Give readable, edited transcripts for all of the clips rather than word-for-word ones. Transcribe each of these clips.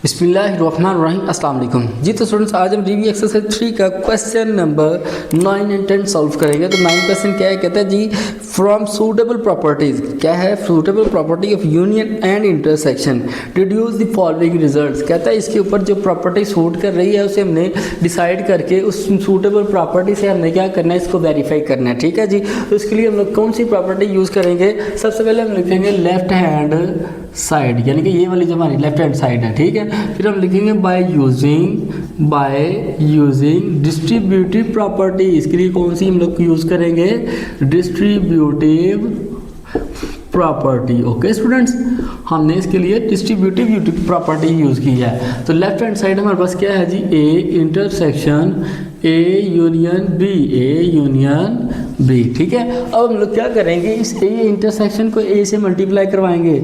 बिस्मिल्लाहिर्रहमानिर्रहीम अस्सलाम वालेकुम जी। तो स्टूडेंट्स आज हम रिव्यू एक्सरसाइज 3 का क्वेश्चन नंबर 9 एंड 10 सॉल्व करेंगे। तो 9 क्वेश्चन क्या है, कहता है जी फ्रॉम सूटेबल प्रॉपर्टीज, क्या है suitable property of union and intersection deduce the following results. कहता है इसके ऊपर जो प्रॉपर्टी सूट कर रही है उसे हमने डिसाइड करके उस सूटेबल प्रॉपर्टी से हमने क्या करना है, इसको वेरीफाई करना है। ठीक है जी। तो इसके लिए हम लोग कौन सी प्रॉपर्टी यूज़ करेंगे, सबसे पहले हम लिखेंगे लेफ्ट हैंड साइड, यानी कि ये वाली जो हमारी लेफ्ट हैंड साइड है। ठीक है, फिर हम लिखेंगे बाय यूजिंग डिस्ट्रीब्यूटिव प्रॉपर्टी। इसके लिए कौन सी हम लोग यूज़ करेंगे, डिस्ट्रीब्यूटिव प्रॉपर्टी। ओके स्टूडेंट्स, हमने इसके लिए डिस्ट्रीब्यूटिव प्रॉपर्टी यूज़ की है। तो लेफ्ट हैंड साइड हमारे पास क्या है जी, A intersection A union B. ठीक है, अब हम लोग क्या करेंगे, इस ए इंटरसेक्शन को ए से मल्टीप्लाई करवाएंगे,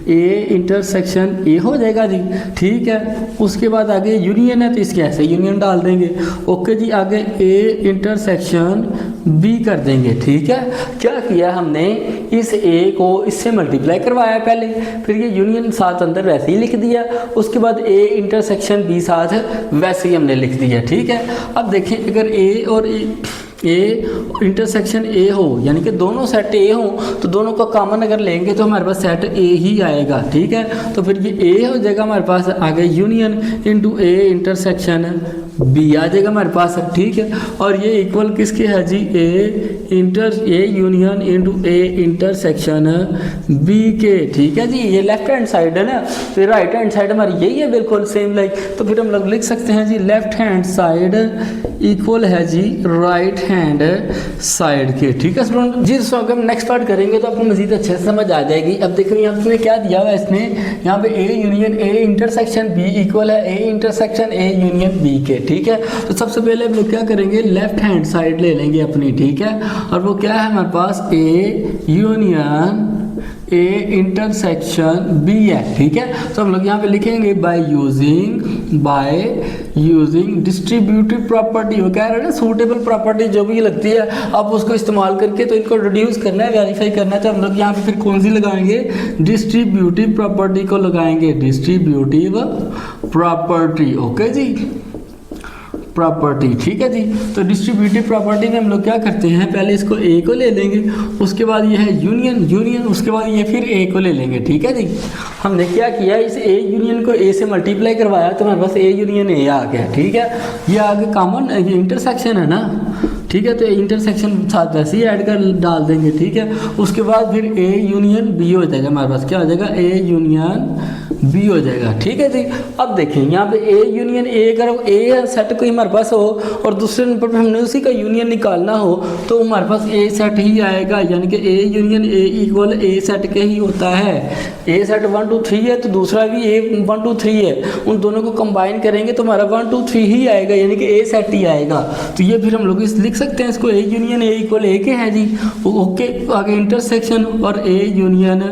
ए इंटरसेक्शन ए हो जाएगा जी। ठीक है, उसके बाद आगे यूनियन है तो इसके ऐसे यूनियन डाल देंगे। ओके जी, आगे ए इंटरसेक्शन बी कर देंगे। ठीक है, क्या किया हमने, इस ए को इससे मल्टीप्लाई करवाया पहले, फिर ये यूनियन साथ अंदर वैसे ही लिख दिया, उसके बाद ए इंटरसेक्शन बी साथ वैसे ही हमने लिख दिया। ठीक है, अब देखिए अगर ए और ए इंटरसेक्शन ए हो, यानी कि दोनों सेट ए हो, तो दोनों का कॉमन अगर लेंगे तो हमारे पास सेट ए ही आएगा। ठीक है, तो फिर ये ए हो जाएगा हमारे पास, आगे union into A intersection B आ जाएगा हमारे पास। ठीक है, और ये इक्वल किसके है जी, A union into A intersection B के। ठीक है जी, ये लेफ्ट हैंड साइड है ना, तो राइट हैंड साइड हमारी यही है बिल्कुल सेम लाइक। तो फिर हम लोग लिख सकते हैं जी लेफ्ट हैंड साइड इक्वल है जी राइट हैंड साइड के। ठीक है स्टूडेंट जी, दोस्तों अगर हम नेक्स्ट पार्ट करेंगे तो आपको मजीद अच्छे से समझ आ जाएगी। अब देखो यहाँ पे क्या दिया हुआ है, इसने यहाँ पे A union A intersection B equal है A intersection A union B के। ठीक है, तो सबसे पहले हम लोग क्या करेंगे, लेफ्ट हैंड साइड ले लेंगे अपनी। ठीक है, और वो क्या है हमारे पास, A union A intersection B है। ठीक है, तो हम लोग यहाँ पे लिखेंगे बाय यूजिंग डिस्ट्रीब्यूटिव प्रॉपर्टी। वो कह रहे हैं ना सूटेबल प्रॉपर्टी जो भी लगती है आप उसको इस्तेमाल करके तो इनको रिड्यूस करना है, वेरीफाई करना है। तो हम लोग यहाँ पे फिर कौन सी लगाएंगे, डिस्ट्रीब्यूटिव प्रॉपर्टी को लगाएंगे, डिस्ट्रीब्यूटिव प्रॉपर्टी। ओके जी, प्रॉपर्टी। ठीक है जी, तो डिस्ट्रीब्यूटिव प्रॉपर्टी में हम लोग क्या करते हैं, पहले इसको ए को ले लेंगे, उसके बाद ये है यूनियन, उसके बाद ये फिर ए को ले लेंगे। ठीक है जी, हमने क्या किया, इस ए यूनियन को ए से मल्टीप्लाई करवाया तो हमारे पास ए यूनियन ए आ गया। ठीक है, ये आगे कॉमन इंटरसेक्शन है ना। ठीक है, तो इंटरसेक्शन साथ वैसे ही ऐड कर डाल देंगे। ठीक है, उसके बाद फिर ए यूनियन बी हो जाएगा हमारे पास, क्या हो जाएगा, ए यूनियन बी हो जाएगा। ठीक है जी, अब देखें यहाँ पे ए यूनियन ए अगर ए सेट कोई हमारे पास हो और दूसरे नंबर पे हमने उसी का यूनियन निकालना हो तो हमारे पास ए सेट ही आएगा, यानी कि ए यूनियन ए इक्वल ए सेट के ही होता है। ए सेट 1 2 3 है तो दूसरा भी ए 1 2 3 है, उन दोनों को कंबाइन करेंगे तो हमारा 1 2 3 ही आएगा, यानी कि ए सेट ही आएगा। तो ये फिर हम लोग इस लिख सकते हैं इसको, ए यूनियन ए इक्वल ए के है जी। ओके, आगे इंटरसेक्शन और ए यूनियन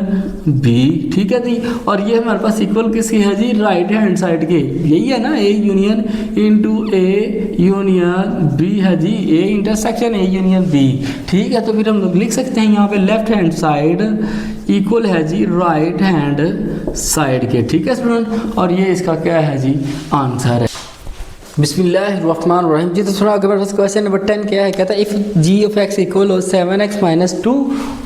बी। ठीक है जी, और ये हमारे पास इक्वल किसकी है जी, राइट हैंड साइड के, यही है ना, A union into A union B है जी, A intersection A union B. ठीक है, तो फिर हम लोग लिख सकते हैं यहाँ पे लेफ्ट हैंड साइड इक्वल है जी राइट हैंड साइड के। ठीक है स्टूडेंट, और ये इसका क्या है जी, आंसर है। बिस्मिल्लाहिर्रहमानिर्रहीम जी, तो थोड़ा आगे बढ़ते क्वेश्चन नंबर 10 क्या है, कहता है if g of x equal हो 7x minus 2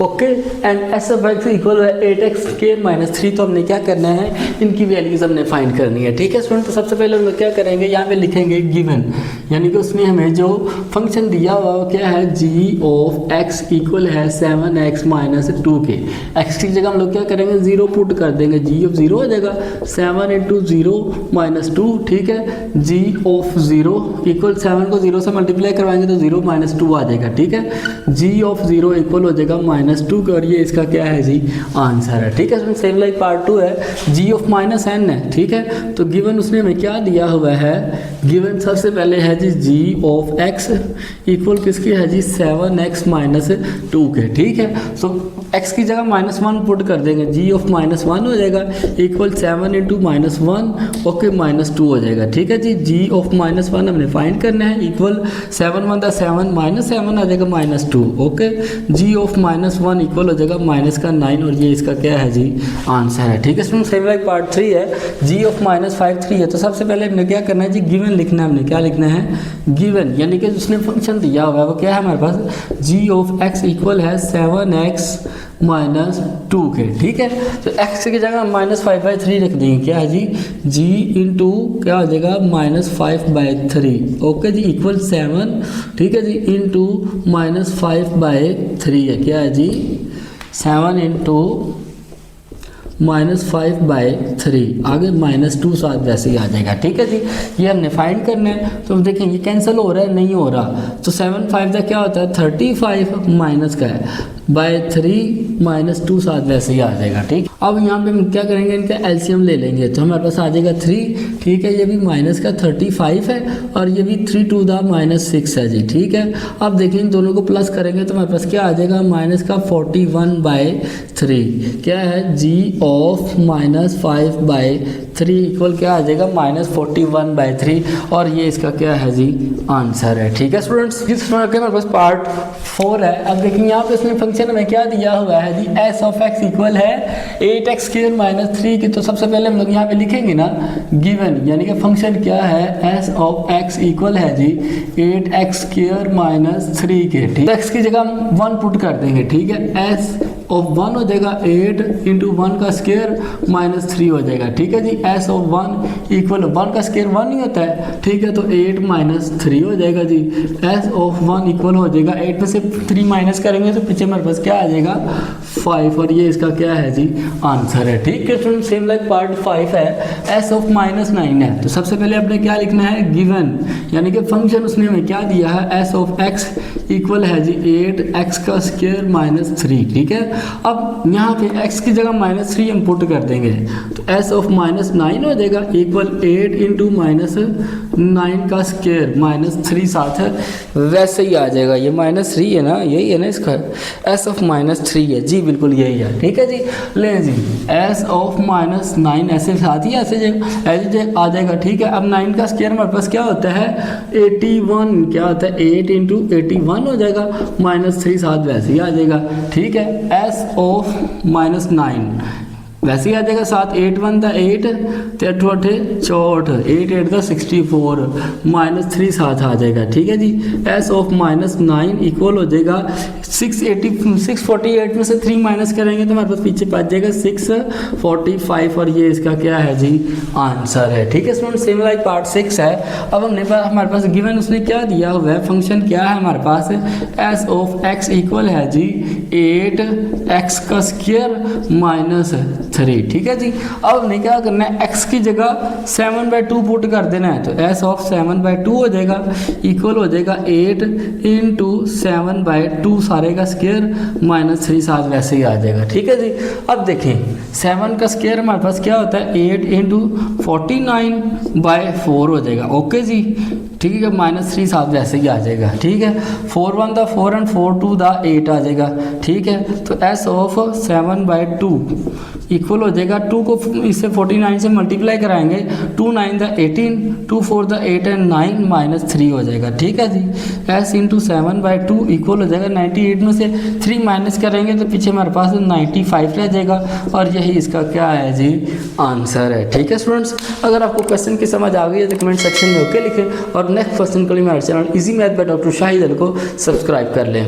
okay and s of x equal हो 8x स्क्वायर माइनस 3। तो हमने क्या करना है, इनकी वैल्यूज हमने फाइंड करनी है। ठीक है स्टूडेंट, तो सबसे पहले हम लोग क्या करेंगे, यहाँ पे लिखेंगे गिवन, यानी कि उसमें हमें जो फंक्शन दिया हुआ वो क्या है, g ऑफ x इक्वल है 7x माइनस 2 के। x की जगह हम लोग क्या करेंगे, 0 पुट कर देंगे, g ऑफ 0 हो जाएगा 7 इंटू 0 माइनस 2। ठीक है, g ऑफ 0 इक्वल 7 को 0 से मल्टीप्लाई करवाएंगे तो 0 माइनस 2 आ जाएगा। ठीक है, g ऑफ 0 इक्वल हो जाएगा माइनस 2 और ये इसका क्या है जी, आंसर है। ठीक है, सेम लाइक पार्ट 2 है, g ऑफ माइनस n है। ठीक है, तो गिवन उसने हमें क्या दिया हुआ है, गिवन सबसे पहले है जी g ऑफ x इक्वल किसके है जी, 7x माइनस 2 के। ठीक है, तो x की जगह -1 पुट कर देंगे, g ऑफ -1 हो जाएगा इक्वल 7 इंटू -1 ओके -2 हो जाएगा। ठीक है जी, g ऑफ ऑफ -1 हमने फाइंड करना है, इक्वल 7 1 7 -7 आ जाएगा -2। ओके, g ऑफ -1 इक्वल हो जाएगा -9 और ये इसका क्या है जी आंसर है। ठीक है स्टूडेंट, सेम लाइक पार्ट 3 है, g ऑफ -5 3 है। तो सबसे पहले हमने क्या करना है जी, गिवन लिखना है। हमने क्या लिखना है, गिवन, यानी कि उसने फंक्शन दिया हुआ है वो क्या है हमारे पास, g ऑफ x इक्वल है 7x -2 के। ठीक है, तो x की जगह -5/3 रख देंगे, क्या है जी, g इंटू क्या हो जाएगा -5/3। ओके जी, इक्वल 7, ठीक है जी, इंटू -5/3 है, क्या है जी 7 इंटू -5/3, आगे -2 साथ वैसे ही आ जाएगा। ठीक है जी, ये हमने फाइंड करना है। तो देखें ये कैंसिल हो रहा है, नहीं हो रहा, तो 7 5 का क्या होता है 35 माइनस का है /3 -2 साथ वैसे ही आ जाएगा। ठीक, अब यहाँ पे हम क्या करेंगे, इनका एलसीएम ले लेंगे, तो हमारे पास आ जाएगा 3। ठीक है, ये भी माइनस का 35 है और ये भी 3 टू द -6 है जी। ठीक है, अब देखिए इन दोनों को प्लस करेंगे तो हमारे पास क्या आ जाएगा -41/3, क्या है g ऑफ -5/3 इक्वल क्या आ जाएगा -41/3 और ये इसका क्या है जी आंसर है। ठीक है स्टूडेंट्स, इस तरह के हमारे पास पार्ट 4 है। अब देखिए यहाँ पे इसमें फंक्शन में क्या दिया हुआ है जी, s ऑफ x इक्वल है 8x² -3 की। तो सबसे पहले हम लोग यहाँ पे लिखेंगे ना गिवन, यानी कि फंक्शन क्या है, s ऑफ x इक्वल है जी 8x² -3 के। ठीक, x की जगह हम 1 पुट कर देंगे। ठीक है, s ऑफ 1 हो जाएगा 8 इंटू 1 का स्क्वायर -3 हो जाएगा। ठीक है जी, s ऑफ 1 इक्वल 1 का स्क्वायर 1 नहीं होता है। ठीक है, तो 8 -3 हो जाएगा जी। s ऑफ 1 इक्वल हो जाएगा 8 में से 3 माइनस करेंगे तो पीछे हमारे पास क्या आ जाएगा 5 और ये इसका क्या है जी आंसर है। ठीक है स्टूडेंट, सेम लाइक पार्ट 5 है, s ऑफ -9 है। तो सबसे पहले आपने क्या लिखना है, गिवन, यानी कि फंक्शन उसने हमें क्या दिया है, s ऑफ x इक्वल है जी 8x का स्क्वायर -3। ठीक है, अब यहाँ पे x की जगह -3 हम पुट कर देंगे तो s ऑफ -9 हो जाएगा इक्वल 8 इंटू -9 का स्क्वायर -3 साथ है वैसे ही आ जाएगा। ये -3 है ना, यही है ना इसका, s ऑफ -3 है जी, बिल्कुल यही है। ठीक है जी, ले जी s ऑफ -9 ऐसे साथ ही ऐसे आ जाएगा। ठीक है, अब 9 का स्क्वायर हमारे पास क्या होता है 81, क्या होता है 8 इंटू 81 हो जाएगा, -3 साथ वैसे ही आ जाएगा। ठीक है, s ऑफ -9 वैसे ही आ जाएगा, साथ 8 1 था 8, 8 8 64, 8 8 था 64, -3 साथ आ जाएगा। ठीक है जी, s ऑफ -9 इक्वल हो जाएगा 648 में से 3 माइनस करेंगे तो हमारे पास पीछे बच जाएगा 645 और ये इसका क्या है जी आंसर है। ठीक है स्टूडेंट, सेम लाइक पार्ट 6 है। अब हमारे पास गिवन उसने क्या दिया हुआ है, फंक्शन क्या है हमारे पास, s ऑफ x इक्वल है जी 8x का स्क्वायर -3। ठीक है जी, अब हमने क्या करना है, x की जगह 7/2 पुट कर देना है, तो s ऑफ 7/2 हो जाएगा इक्वल हो जाएगा 8 इंटू 7/2 सारे का स्क्वायर -3 साथ वैसे ही आ जाएगा। ठीक है जी, अब देखें 7 का स्क्वायर हमारे पास क्या होता है 8 इंटू 49/4 हो जाएगा। ओके जी, ठीक है, -3 साथ वैसे ही आ जाएगा। ठीक है, 4 1 द 4 एंड 4 2 द 8 आ जाएगा। ठीक है, तो s ऑफ 7/2 इक्वल हो जाएगा 2 को इससे 49 से मल्टीप्लाई कराएंगे, 2 9 द 18, 2 4 द 8 एंड 9 -3 हो जाएगा। ठीक है जी, s इंटू 7/2 इक्वल हो जाएगा 98 में से 3 माइनस करेंगे तो पीछे हमारे पास 95 रह जाएगा और यही इसका क्या है जी आंसर है। ठीक है स्टूडेंट्स, अगर आपको क्वेश्चन की समझ आ गई है तो कमेंट सेक्शन में ओके लिखें और नेक्स्ट क्वेश्चन के लिए हमारे channel easy math by doctor Shahid Ali को सब्सक्राइब कर लें।